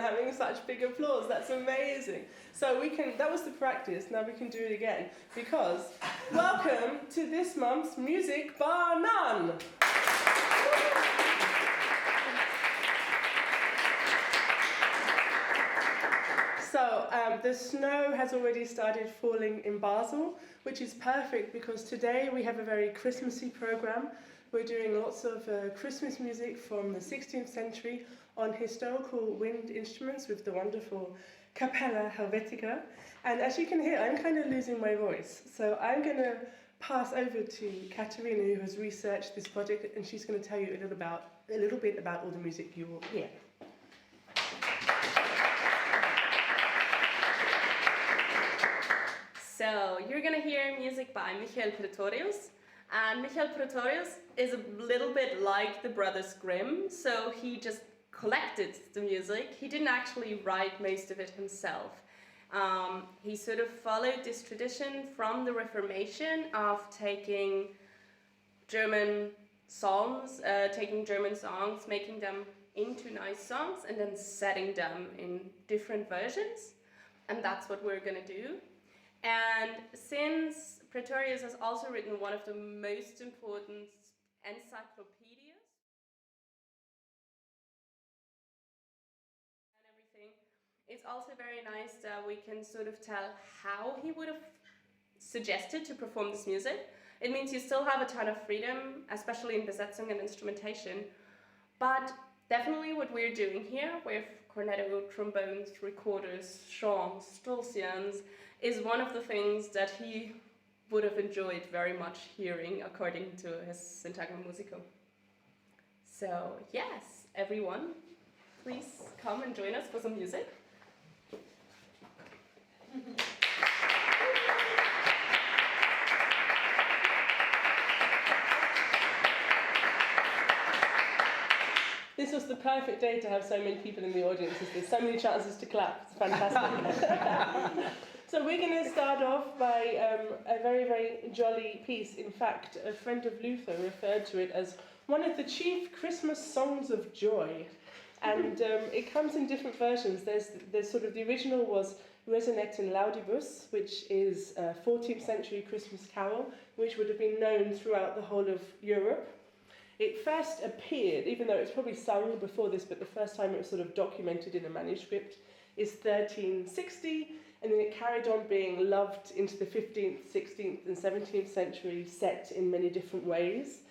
having such big applause. That's amazing. So that was the practice, now we can do it again. Because, welcome to this month's Music Bar None. So, the snow has already started falling in Basel, which is perfect because today we have a very Christmassy program. We're doing lots of Christmas music from the 16th century on historical wind instruments with the wonderful Capella Helvetica. And as you can hear, I'm kind of losing my voice. So I'm going to pass over to Katharina, who has researched this project, and she's going to tell you a little bit about all the music you will hear. So you're going to hear music by Michael Pretorius, and Michael Pretorius is a little bit like the Brothers Grimm, so he just collected the music. He didn't actually write most of it himself. He sort of followed this tradition from the Reformation of taking German songs, making them into nice songs, and then setting them in different versions, and that's what we're going to do. And since Pretorius has also written one of the most important encyclopedias and everything, it's also very nice that we can sort of tell how he would have suggested to perform this music. It means you still have a ton of freedom, especially in Besetzung and instrumentation, but definitely what we're doing here with cornetto, trombones, recorders, Shawms, Dulcians, is one of the things that he would have enjoyed very much hearing according to his Syntagma Musico. So yes, everyone, please come and join us for some music. This was the perfect day to have so many people in the audience. There's so many chances to clap. It's fantastic. So we're going to start off by a very, very jolly piece. In fact, a friend of Luther referred to it as one of the chief Christmas songs of joy. And it comes in different versions. There's sort of the original was Resonette in Laudibus, which is a 14th century Christmas carol, which would have been known throughout the whole of Europe. It first appeared, even though it's probably sung before this, but the first time it was sort of documented in a manuscript is 1360, and then it carried on being loved into the 15th, 16th and 17th century, set in many different ways.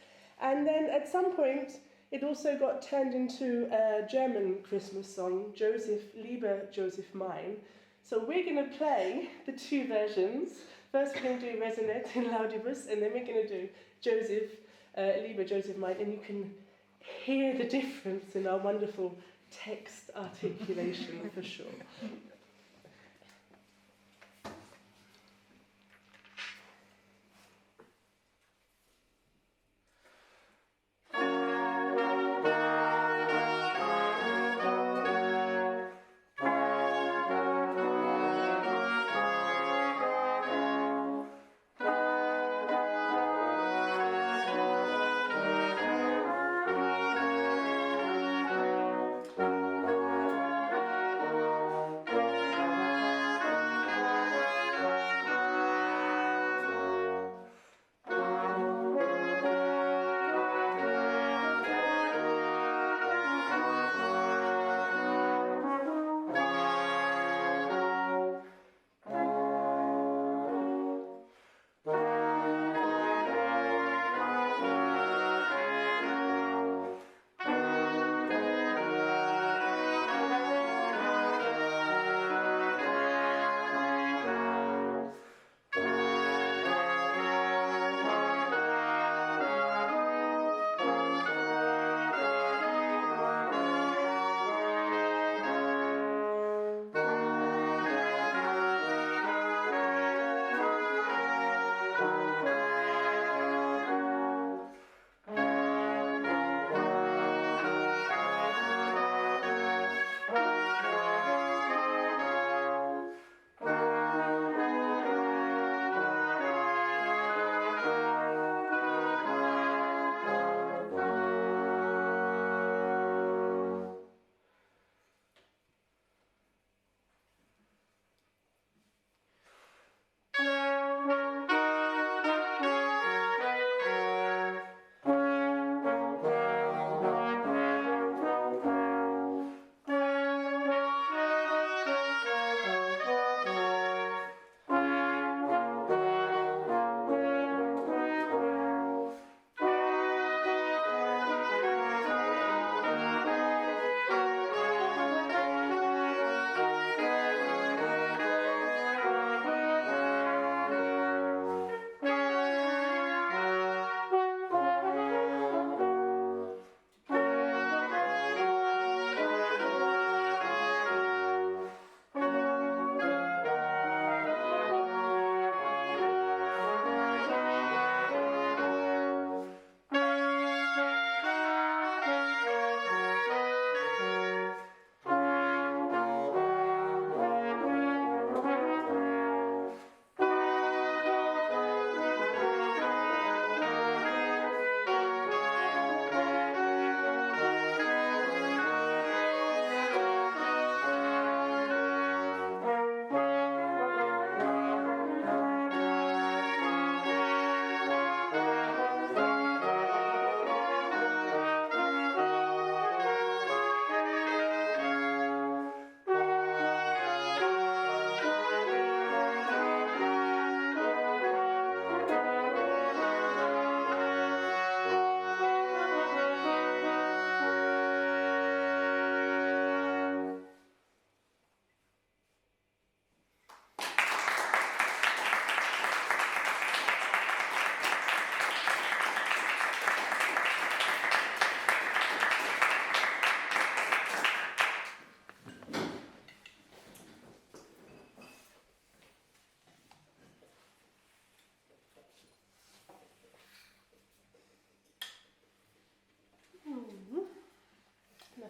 And then at some point, it also got turned into a German Christmas song, Joseph, Liebe Joseph mein. So we're going to play the two versions. First we're going to do Resonette in Laudibus, and then we're going to do Joseph, Liebe Joseph mein, and you can hear the difference in our wonderful text articulation for sure.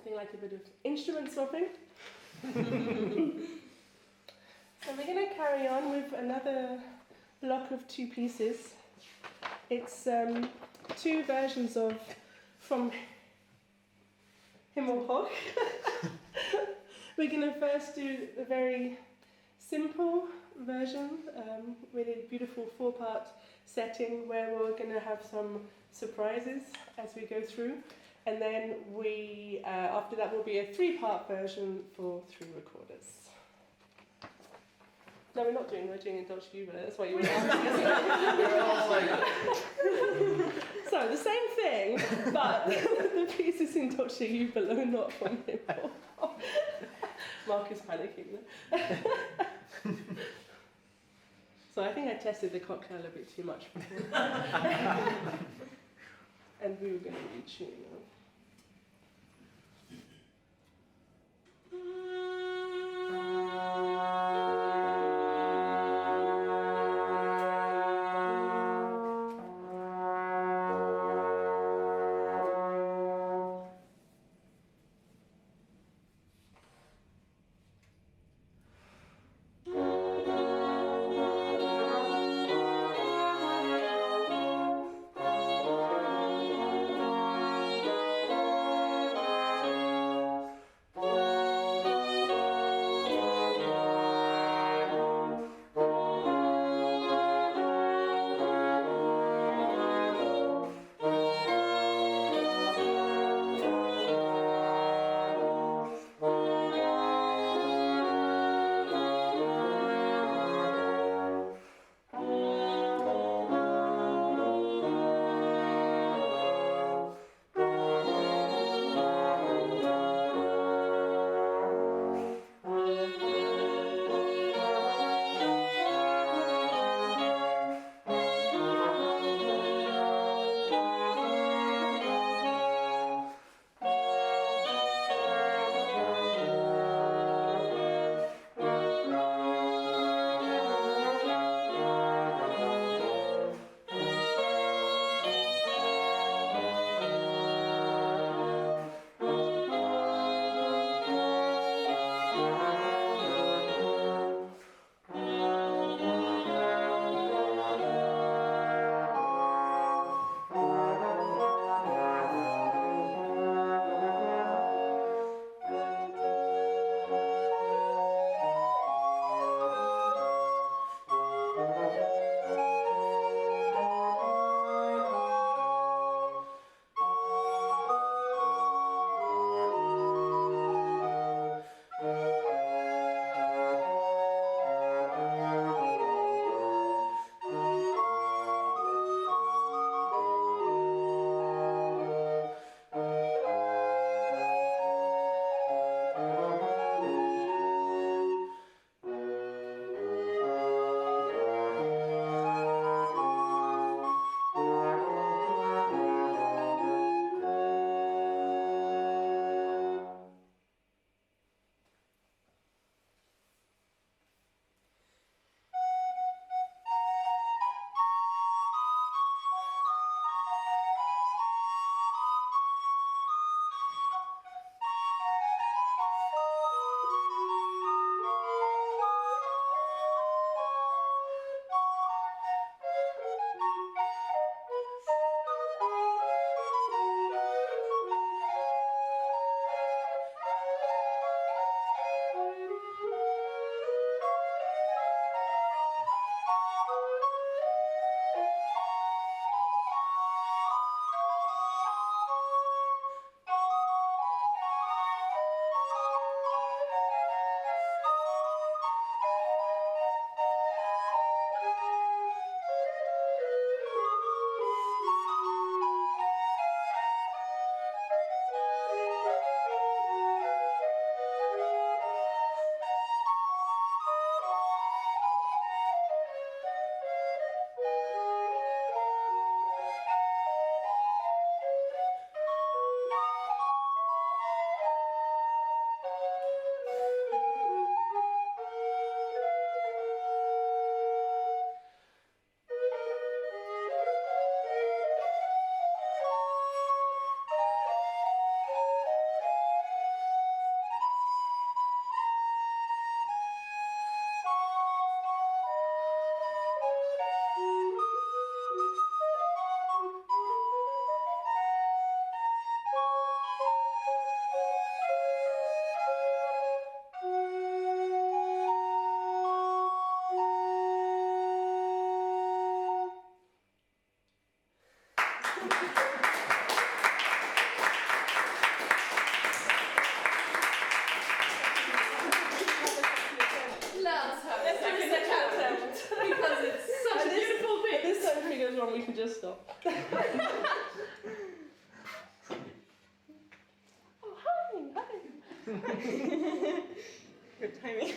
Nothing like a bit of instrument swapping. So we're going to carry on with another block of 2 pieces. It's 2 versions of From Himmelhoch. We're going to first do the very simple version with a beautiful 4-part setting where we're going to have some surprises as we go through. And then after that will be a 3-part version for 3 recorders. No, we're doing in Dolce Jubilee, that's why you were asking. So, the same thing, but the pieces in Dolce Jubilee are not from him. Mark is panicking there. So I think I tested the cocktail a bit too much before. And we were going to be tuning up. Let's have a second attempt because it's such a beautiful bit. If this time goes wrong, we can just stop. Oh, hi. Good timing.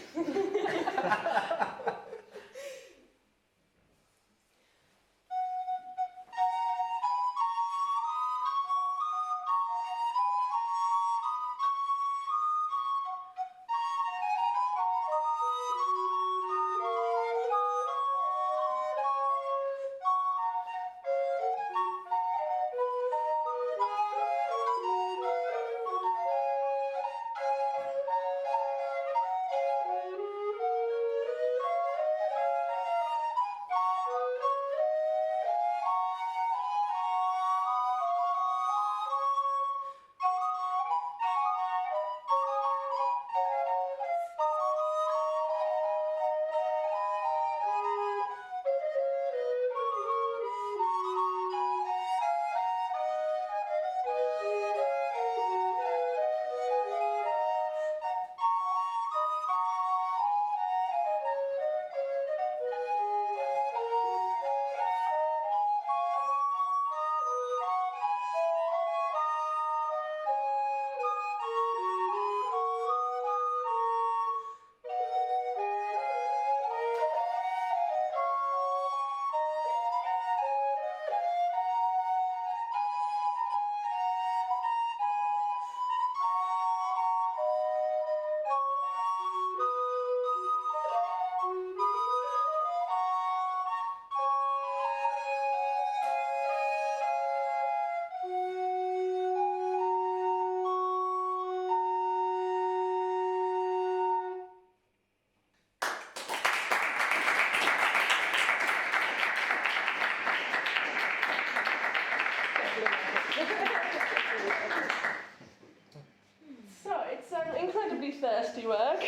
So it's incredibly thirsty work,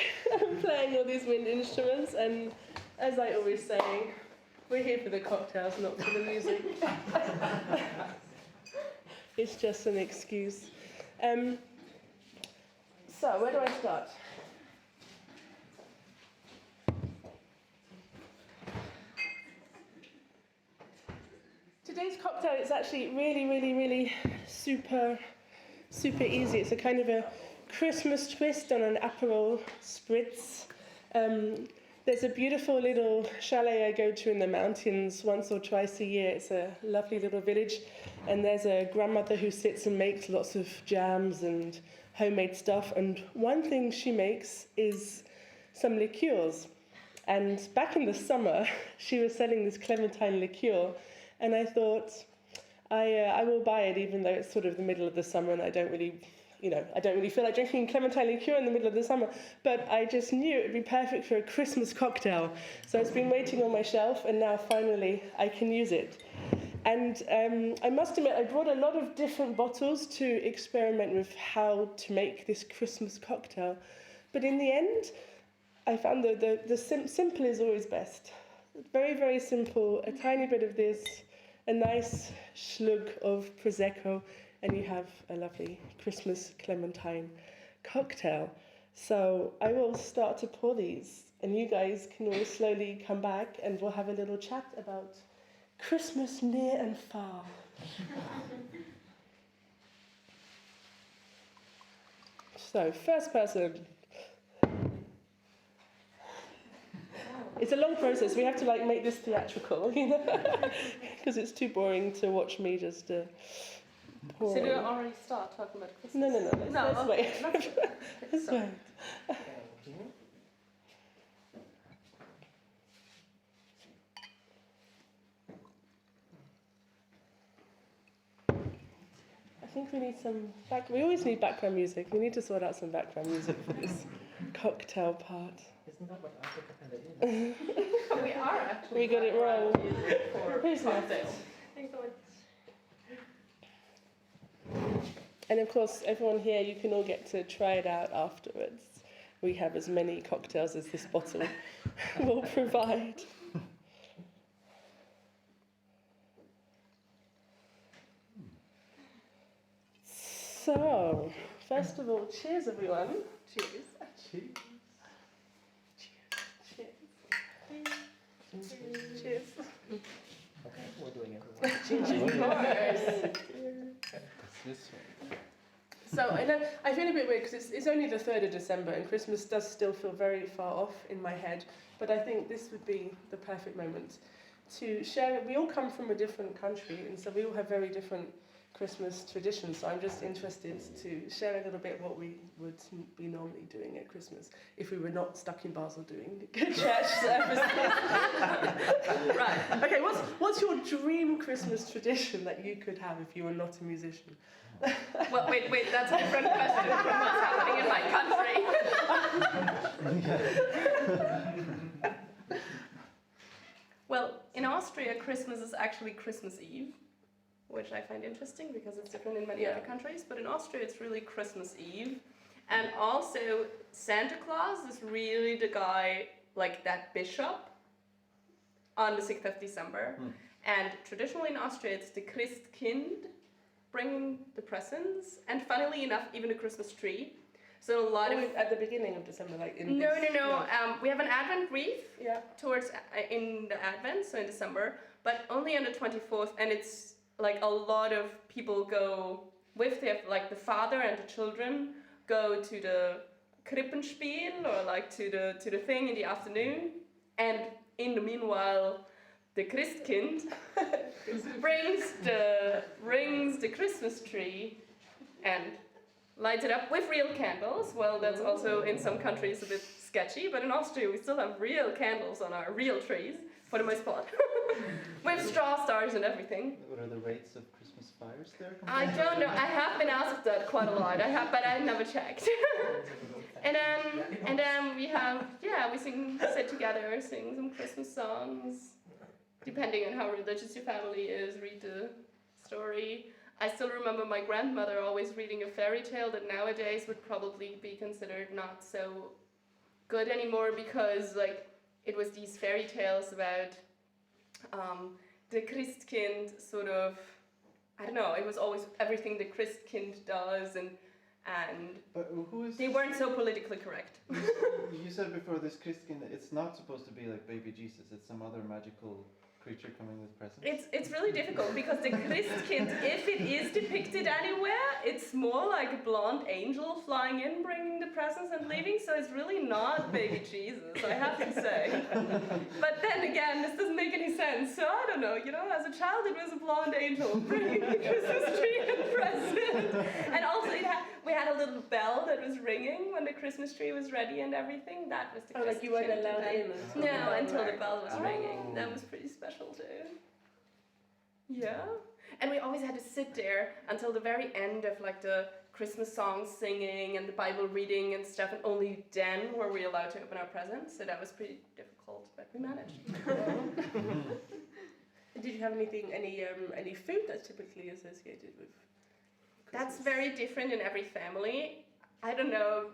playing all these wind instruments, and as I always say, we're here for the cocktails, not for the music. It's just an excuse. So where do I start? Today's cocktail is actually really super easy. It's a kind of a Christmas twist on an Aperol Spritz. There's a beautiful little chalet I go to in the mountains once or twice a year. It's a lovely little village, and there's a grandmother who sits and makes lots of jams and homemade stuff, and one thing she makes is some liqueurs. And back in the summer, she was selling this clementine liqueur, and I thought, I will buy it, even though it's sort of the middle of the summer and I don't really feel like drinking clementine liqueur in the middle of the summer, but I just knew it would be perfect for a Christmas cocktail. So it's been waiting on my shelf, and now finally I can use it. And I must admit, I brought a lot of different bottles to experiment with how to make this Christmas cocktail. But in the end, I found that the simple is always best. Very simple, a tiny bit of this, a nice slug of Prosecco, and you have a lovely Christmas clementine cocktail. So I will start to pour these, and you guys can all slowly come back, and we'll have a little chat about Christmas near and far. So, first person. It's a long process. We have to make this theatrical, because it's too boring to watch me just pour. So do you already start talking about Christmas? No. Let's wait. Let's wait. I think we need some we always need background music. We need to sort out some background music for this cocktail part. Isn't that what Capella is? We are actually. We got it wrong. Who's next? next? And of course, everyone here, you can all get to try it out afterwards. We have as many cocktails as this bottle will provide. So, first of all, cheers everyone. Cheers. Cheers. Cheers. Okay, we're doing everyone. Cheers. It's this way. So I feel a bit weird because it's only the 3rd of December and Christmas does still feel very far off in my head, but I think this would be the perfect moment to share. We all come from a different country and so we all have very different Christmas traditions, so I'm just interested to share a little bit what we would be normally doing at Christmas if we were not stuck in Basel doing church services. Right, okay, what's your dream Christmas tradition that you could have if you were not a musician? Well, wait, that's a different question from what's happening in my country. Well, in Austria, Christmas is actually Christmas Eve, which I find interesting because it's different in many other countries, but in Austria it's really Christmas Eve. And also, Santa Claus is really the guy, like that bishop, on the 6th of December. And traditionally in Austria it's the Christkind, bringing the presents, and funnily enough, even a Christmas tree. So a lot of at the beginning of December, like in no. We have an Advent wreath towards in the Advent, so in December, but only on the 24th, and it's like a lot of people go with their the father and the children go to the Krippenspiel or like to the thing in the afternoon, and in the meanwhile, the Christkind brings the Christmas tree and lights it up with real candles. Well, that's also in some countries a bit sketchy, but in Austria we still have real candles on our real trees, for the most part. With straw stars and everything. What are the rates of Christmas fires there? I don't know, I have been asked that quite a lot, but I never checked. And then we have, we sit together, sing some Christmas songs. Depending on how religious your family is, read the story. I still remember my grandmother always reading a fairy tale that nowadays would probably be considered not so good anymore because it was these fairy tales about the Christkind sort of, I don't know, it was always everything the Christkind does and but who is they weren't so politically correct. You said before this Christkind, it's not supposed to be like baby Jesus, it's some other magical creature coming with presents? It's really difficult because the Christkind, if it is depicted anywhere, it's more like a blonde angel flying in, bringing the presents and leaving, so it's really not baby Jesus, I have to say. But then again, this doesn't make any sense, so I don't know, as a child it was a blonde angel bringing the Christmas tree and present. And also we had a little bell that was ringing when the Christmas tree was ready and everything, that was the Christkind. Like you weren't allowed in until the bell was ringing, that was pretty special too. Yeah. And we always had to sit there until the very end of the Christmas songs singing and the Bible reading and stuff, and only then were we allowed to open our presents, so that was pretty difficult, but we managed. Did you have any food that's typically associated with Christmas? That's very different in every family. I don't know,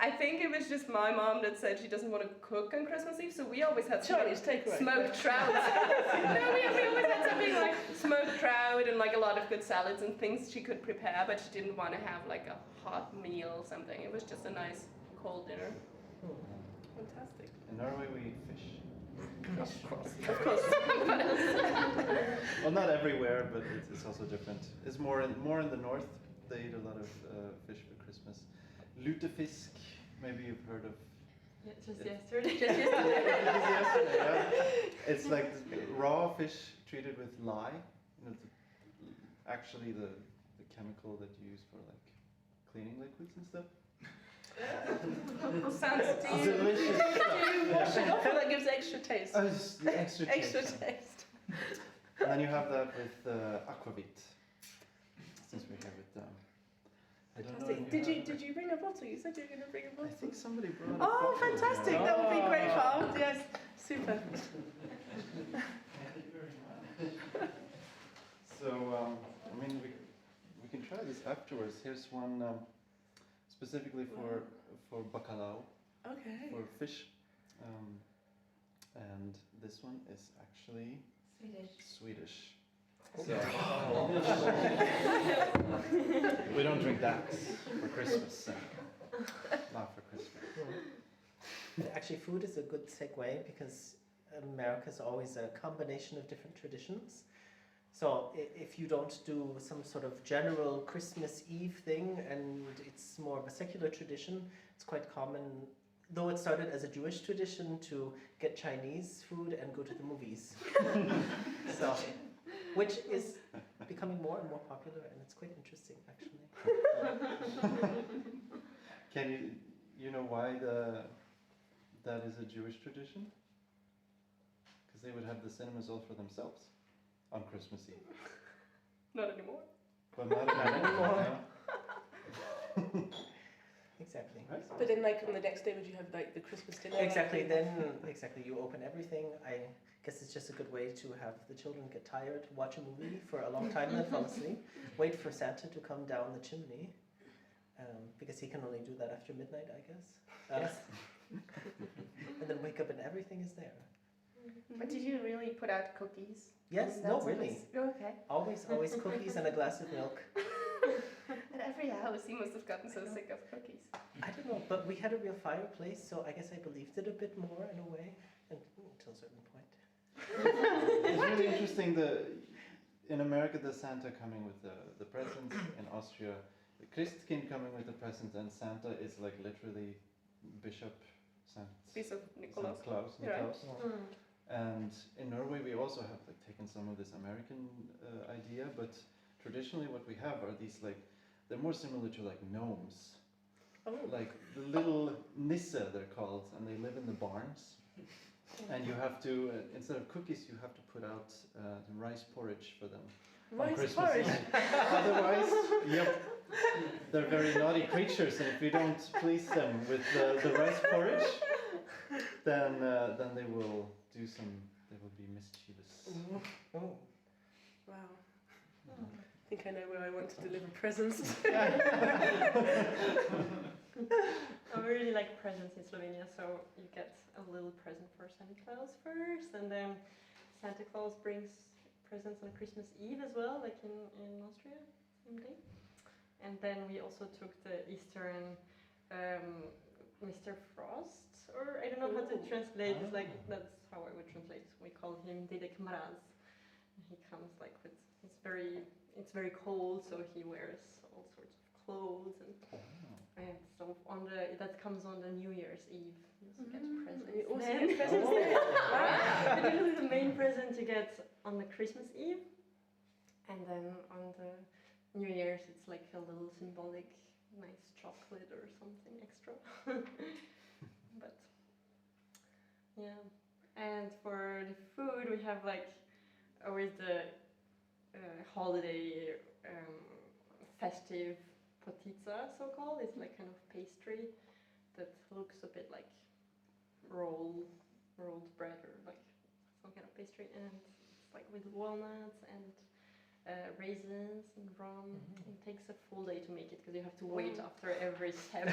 I think it was just my mom that said she doesn't want to cook on Christmas Eve, so we always had smoked trout. No, we always had something like smoked trout and a lot of good salads and things she could prepare, but she didn't want to have a hot meal or something. It was just a nice cold dinner. Fantastic. In Norway we eat fish. Of course. Well, not everywhere, but it's also different. It's more in the north. They eat a lot of fish for Christmas. Lutefisk, maybe you've heard of. Yeah, just yesterday. Yeah. It's like raw fish treated with lye. Actually the chemical that you use for cleaning liquids and stuff. Sounds delicious. Do you wash it off and that gives extra taste? Just the extra taste. taste. And then you have that with aquavit. Since we have it I don't know. Did you bring a bottle? You said you were going to bring a bottle. I think somebody brought a Oh, bottle. fantastic. Yeah. That would be great for us. Yes, super. So, we can try this afterwards. Here's one specifically for bacalao, Okay. for fish. And this one is actually Swedish. So we don't drink that for Christmas. Not for Christmas. Actually, food is a good segue because America is always a combination of different traditions. So if you don't do some sort of general Christmas Eve thing and it's more of a secular tradition, it's quite common, though it started as a Jewish tradition, to get Chinese food and go to the movies. So, which is becoming more and more popular, and it's quite interesting actually. Can you know why that is a Jewish tradition? Because they would have the cinemas all for themselves on Christmas Eve. Not anymore. But not anymore. No. Exactly. Right. But then, like, on the next day, would you have, like, the Christmas dinner? Exactly, then, exactly, you open everything. I guess it's just a good way to have the children get tired, watch a movie for a long time, then fall asleep, wait for Santa to come down the chimney, because he can only do that after midnight, I guess. Yes. And then wake up and everything is there. But did you really put out cookies? Yes, no, really. Okay. Always cookies and a glass of milk. At every house, he must have gotten so sick of cookies. I don't know, but we had a real fireplace, so I guess I believed it a bit more in a way, until a certain point. It's really interesting. In America, the Santa coming with the presents. In Austria, the Christkind coming with the presents, and Santa is like literally Bishop Bishop Nicholas. Claus. Right. And in Norway, we also have like taken some of this American idea, but traditionally, what we have are these like they're more similar to like gnomes. Oh. Like the little nisse, they're called, and they live in the barns. And you have to, instead of cookies, you have to put out the rice porridge for them. Rice porridge? Otherwise, yep, they're very naughty creatures, and if you don't please them with the rice porridge, then they will do they will be mischievous. Oh. Wow. I think I know where I want to deliver presents. I really like presents in Slovenia, so you get a little present for Santa Claus first, and then Santa Claus brings presents on Christmas Eve as well, like in Austria, same day. And then we also took the Eastern Mr. Frost, or I don't know how to translate, it's like, that's how I would translate. We call him Dedek Mraz. He comes like with, it's very cold, so he wears all sorts of clothes, and so that comes on the New Year's Eve. You also get presents. You also get presents there. But usually the main present you get on the Christmas Eve, and then on the New Year's it's like a little symbolic nice chocolate or something extra. But yeah, and for the food we have like always the holiday festive potitza, so-called. It's like kind of pastry that looks a bit like rolled bread or like some kind of pastry, and it's like with walnuts and raisins and rum. It takes a full day to make it because you have to wait after every step.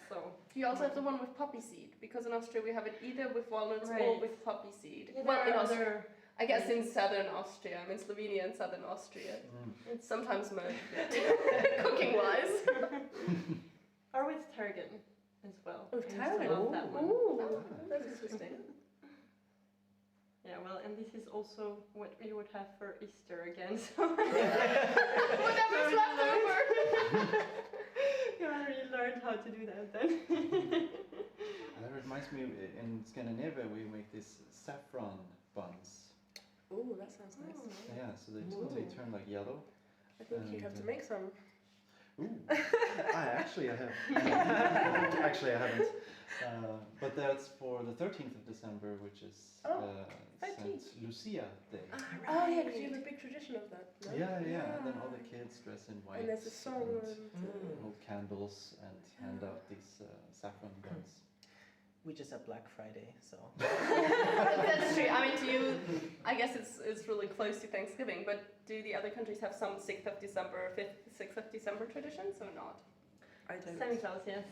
So You also have the one with poppy seed, because in Austria we have it either with walnuts or Right. with poppy seed. Yeah, Well, in there are Austria, I guess in southern Austria, I'm in Slovenia and southern Austria. It's sometimes merged cooking-wise. or with tarragon as well. Oh, I used to tarragon. love that one. Ooh, that's interesting. Yeah, well, and this is also what we would have for Easter again. So Whatever's left over. you already learned how to do that then. That reminds me, in Scandinavia we make these saffron buns. Ooh, that sounds nice. Yeah, so they turn like yellow. I think you have to make some. Ooh, I have. Actually, I haven't. But that's for the 13th of December, which is Saint 13th. Lucia Day. Oh yeah, because you have a big tradition of that. No? Yeah. And then all the kids dress in white. And there's a song and hold candles and hand out these saffron buns. We just have Black Friday, so. That's true. I mean, do you? I guess it's really close to Thanksgiving, but do the other countries have some 6th of December traditions or not? I don't. Santa Claus, yes.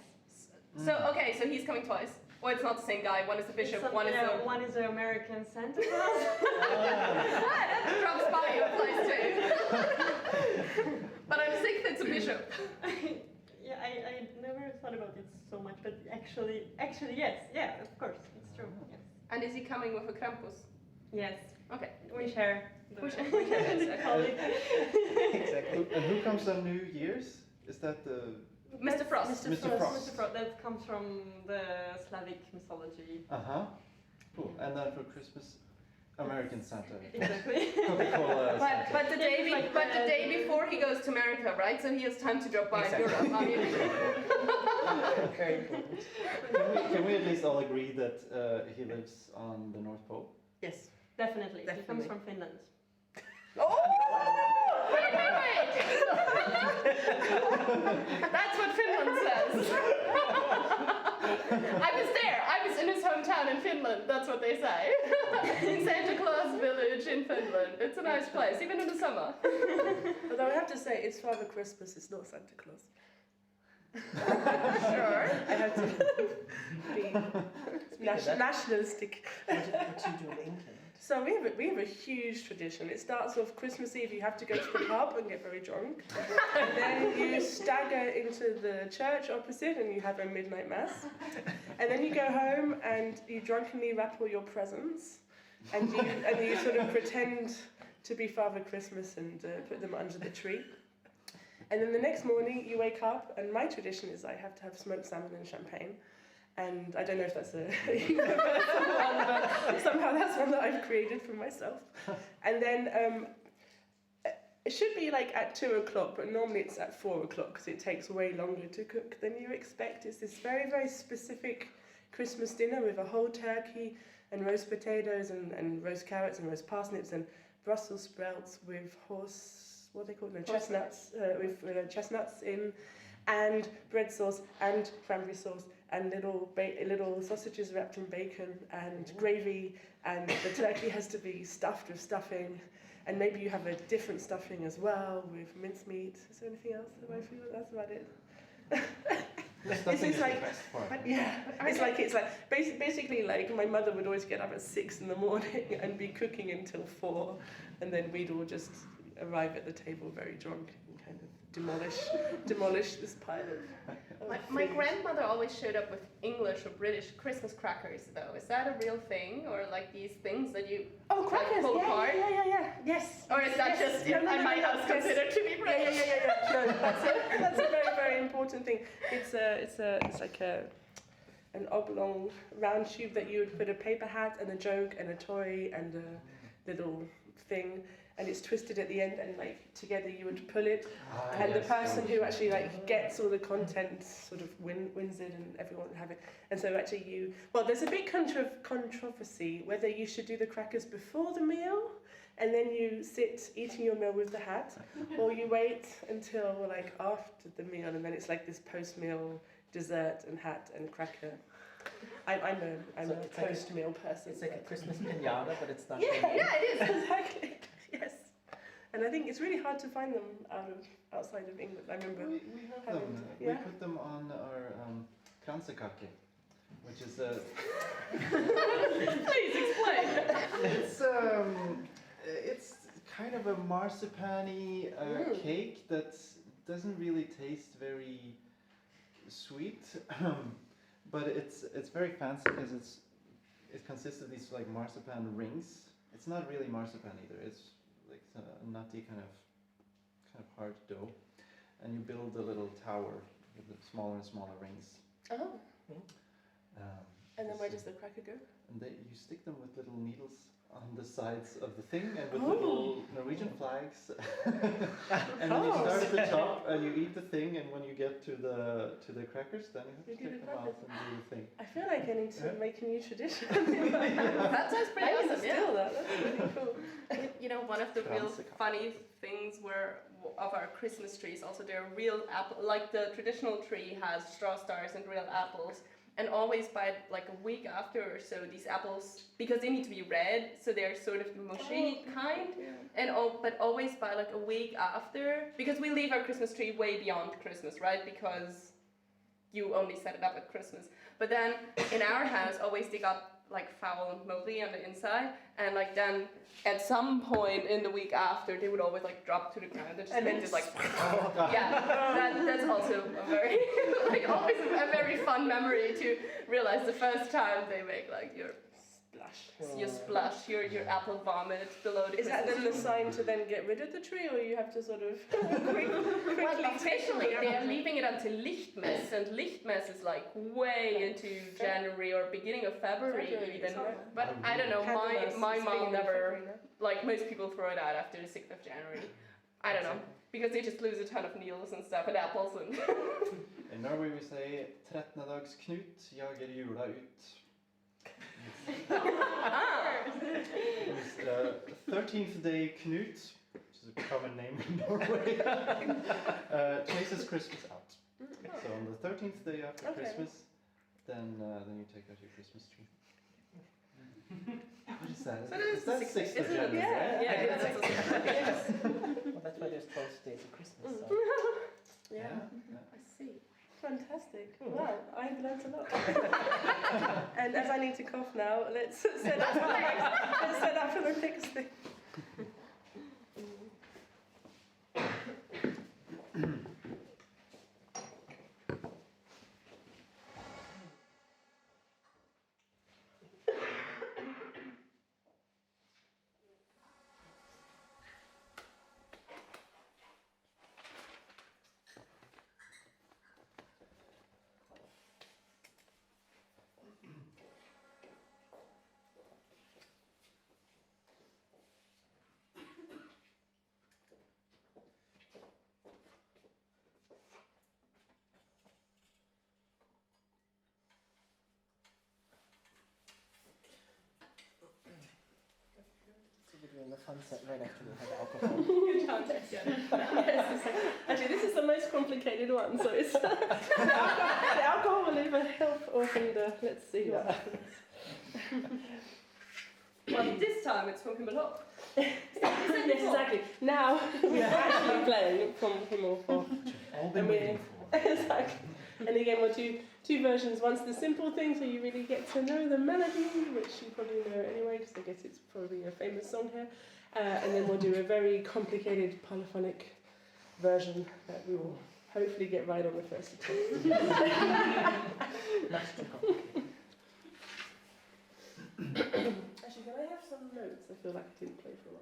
So okay, so he's coming twice. Well, it's not the same guy. One is the bishop. One is the American Santa Claus. that drops by your place too. it's so much, but actually, yes, yeah, of course, it's true. Yes. And is he coming with a Krampus? Yes. Okay. We share. We share it. Exactly. And who comes on New Year's? Is that the Mr. Frost. Mr. Frost? Mr. Frost, that comes from the Slavic mythology. Cool. And then for Christmas, American Santa. Exactly. Coca-Cola Santa. But the day before he goes to America, right? So he has time to drop by Europe. I mean, Very important. Can we at least all agree that he lives on the North Pole? Yes. Definitely. He Definitely. comes from Finland. oh! Wait! That's what Finland says. I was there. I was in his hometown in Finland. That's what they say. In Santa Claus Village in Finland. It's a nice place, even in the summer. Although I have to say, it's Father Christmas, it's not Santa Claus. Sure. I have to be nationalistic. What do you do in England? So we have a huge tradition. It starts off Christmas Eve. You have to go to the pub and get very drunk, and then you stagger into the church opposite and you have a midnight mass, and then you go home and you drunkenly wrap all your presents, and you sort of pretend to be Father Christmas and put them under the tree. And then the next morning you wake up, and my tradition is I have to have smoked salmon and champagne. And I don't know if that's a universal one, but somehow that's one that I've created for myself. And then it should be like at 2 o'clock, but normally it's at 4 o'clock because it takes way longer to cook than you expect. It's this very, very specific Christmas dinner with a whole turkey and roast potatoes and roast carrots and roast parsnips and Brussels sprouts with chestnuts, with chestnuts in, and bread sauce and cranberry sauce and little sausages wrapped in bacon and gravy, and the turkey has to be stuffed with stuffing, and maybe you have a different stuffing as well with mincemeat. Is there anything else that I feel that's about it? This is like, it's like basically like my mother would always get up at 6 in the morning and be cooking until 4, and then we'd all just arrive at the table very drunk and kind of demolish this pile of My grandmother always showed up with English or British Christmas crackers, though. Is that a real thing, or like these things that you crackers, pull apart? Yes. Or is that just in my house considered to be British? No, that's a very, very important thing. It's like an oblong round tube that you would put a paper hat and a joke and a toy and a little thing, and it's twisted at the end, and like together you would pull it, and the person who actually like gets all the content sort of wins it, and everyone would have it. And so actually there's a big controversy whether you should do the crackers before the meal and then you sit eating your meal with the hat, or you wait until like after the meal and then it's like this post-meal dessert and hat and cracker. I'm a post-meal person. It's like a Christmas pinata, but it's not. Yeah, it is, exactly. Yes. And I think it's really hard to find them outside of England. I remember we have them. Yeah. We put them on our kransekake, which is a... Please explain. It's kind of a marzipan-y cake that doesn't really taste very sweet, but it's very fancy because it consists of these like marzipan rings. It's not really marzipan either. It's like a nutty kind of hard dough, and you build a little tower with the smaller and smaller rings. Oh. And then where does the cracker go? And you stick them with little needles on the sides of the thing, and with little Norwegian flags. And then you start at the top and you eat the thing, and when you get to the crackers, then you have to take them out and do the thing. I feel like I need to make a new tradition. That sounds pretty I awesome, yeah. steal that. That's really cool. You know, one of the real funny things of our Christmas trees, also they're real apple, like the traditional tree has straw stars and real apples, and always by like a week after or so, these apples, because they need to be red, so they're sort of the mushy kind, but always by like a week after, because we leave our Christmas tree way beyond Christmas, right? Because you only set it up at Christmas. But then in our house, always they got like foul and moldy on the inside, and like then at some point in the week after they would always like drop to the ground and just like that's also a very like always a very fun memory to realize the first time they make like your splash, your apple vomit below the Is that then the Christmas sign to then get rid of the tree, or you have to sort of quickly Well, officially they're leaving it until Lichtmess, and Lichtmess is like way into January or beginning of February even. But I don't know, my mom never, like most people throw it out after the 6th of January. I don't know, because they just lose a ton of meals and stuff and apples and... In Norway we say 13-dags Knut jager jula ut. It's 13th day Knut, which is a common name in Norway, chases Christmas out. So on the 13th day after Christmas, then you take out your Christmas tree. What is that? So Is that 6th of January? Yeah, that's Well, that's why there's 12 days of Christmas. So. Yeah. I see. Fantastic. Wow, I've learned a lot. And as I need to cough now, let's set up for the next thing. We're doing the fun set right after we had alcohol. Yes, actually, this is the most complicated one, so it's the alcohol will either help or hinder. Let's see what happens. Well, this time it's from Himmel Hoch. Yes, exactly. Now we're actually playing from Himmel Hoch. All been waiting for. Exactly. And again, we'll do two versions. One's the simple thing, so you really get to know the melody, which you probably know anyway, because I guess it's probably a famous song here. And then we'll do a very complicated polyphonic version that we will hopefully get right on the first attempt. Not too complicated. Actually, can I have some notes? I feel like I didn't play for a while.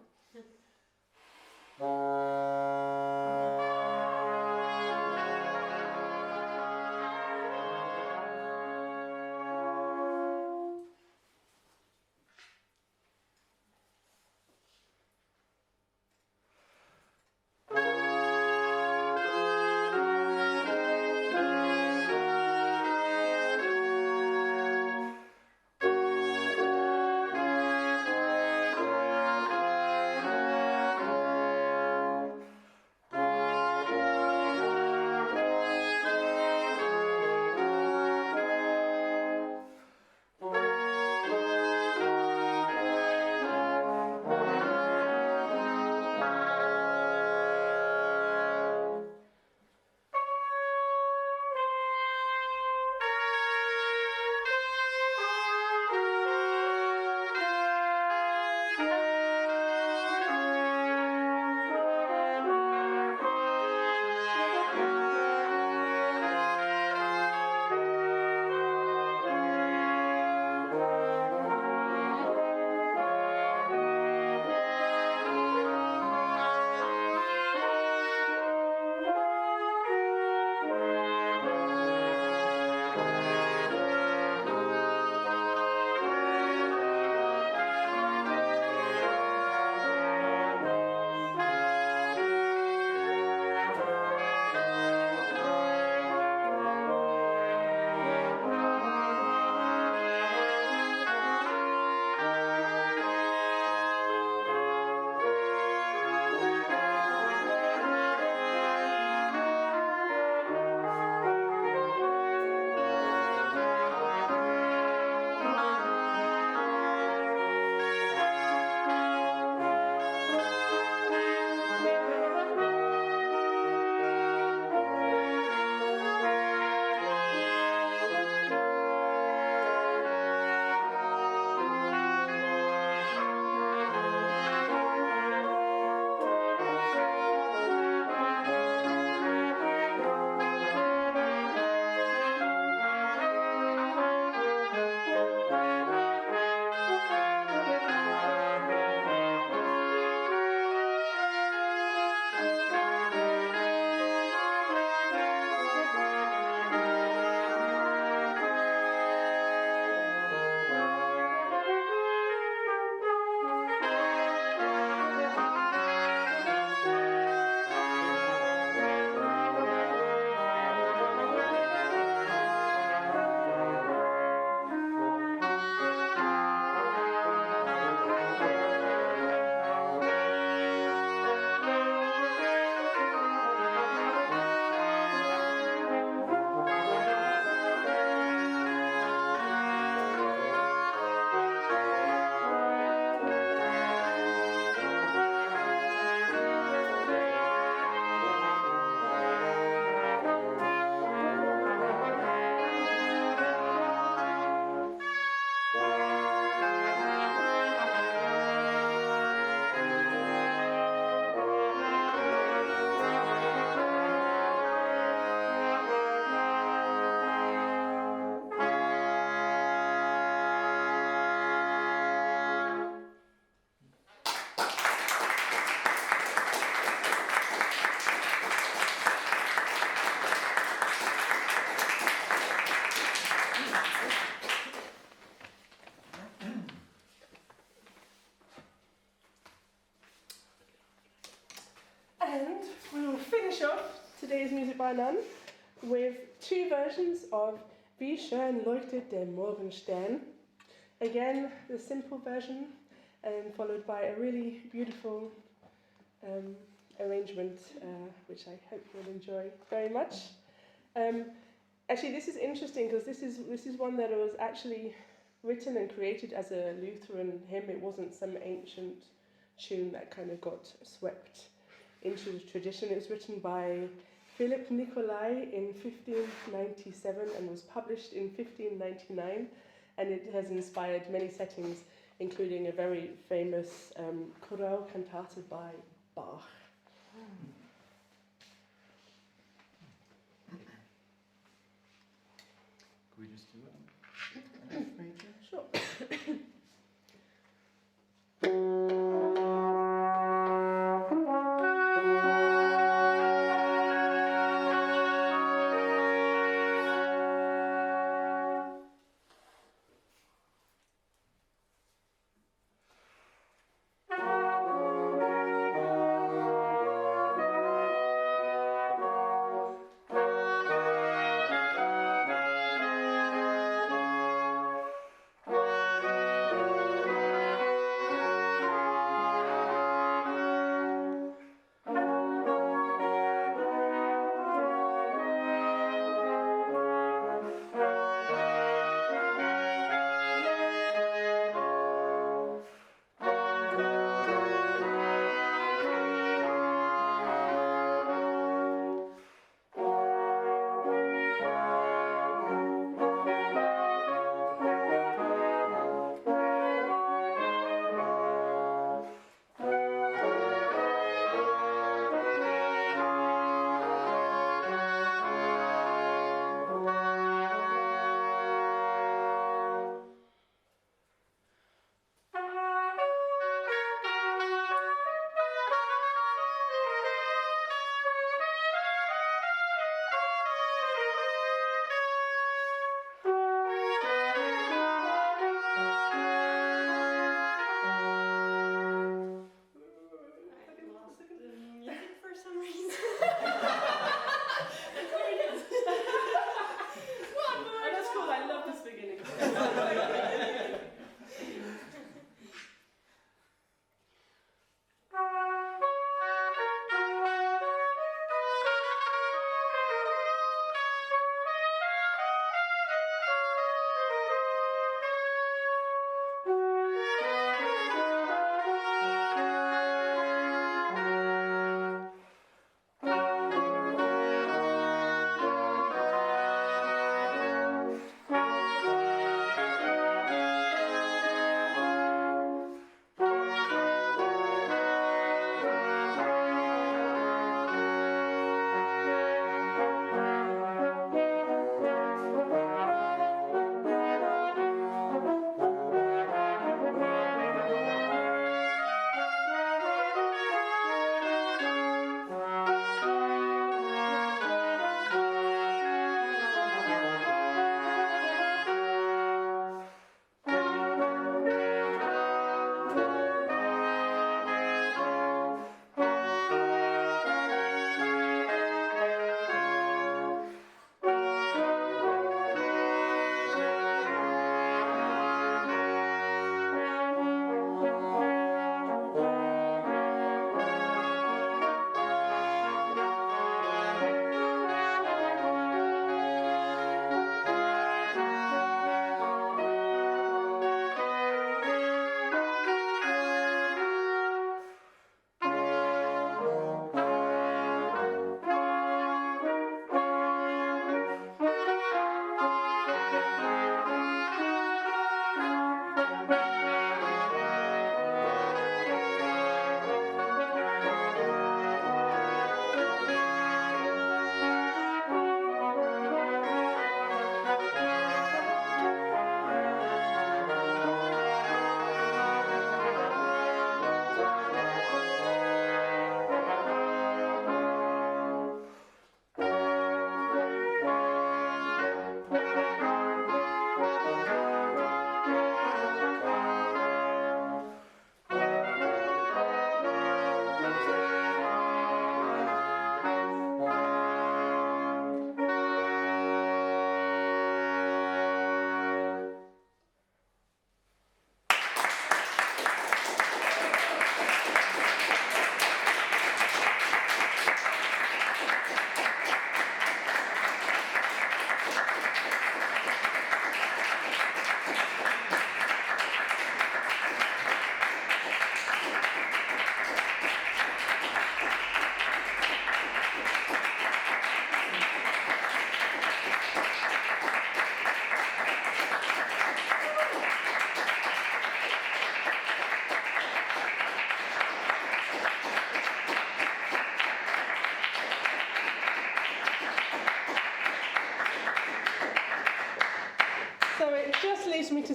off today's music by None with two versions of Wie schön leuchtet der Morgenstern. Again, the simple version, followed by a really beautiful arrangement, which I hope you'll enjoy very much. Actually, this is interesting because this is one that was actually written and created as a Lutheran hymn. It wasn't some ancient tune that kind of got swept into the tradition. It was written by Phillip Nicolai in 1597 and was published in 1599, and it has inspired many settings, including a very famous chorale cantate by Bach. Could we just do an F major? Sure.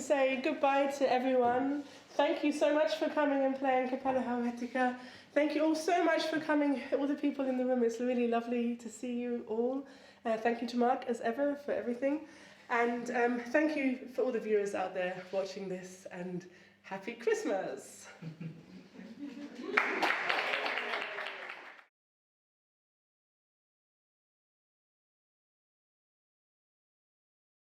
say goodbye to everyone. Thank you so much for coming and playing Capella Helvetica. Thank you all so much for coming, all the people in the room. It's really lovely to see you all. Thank you to Mark, as ever, for everything. And thank you for all the viewers out there watching this, and Happy Christmas!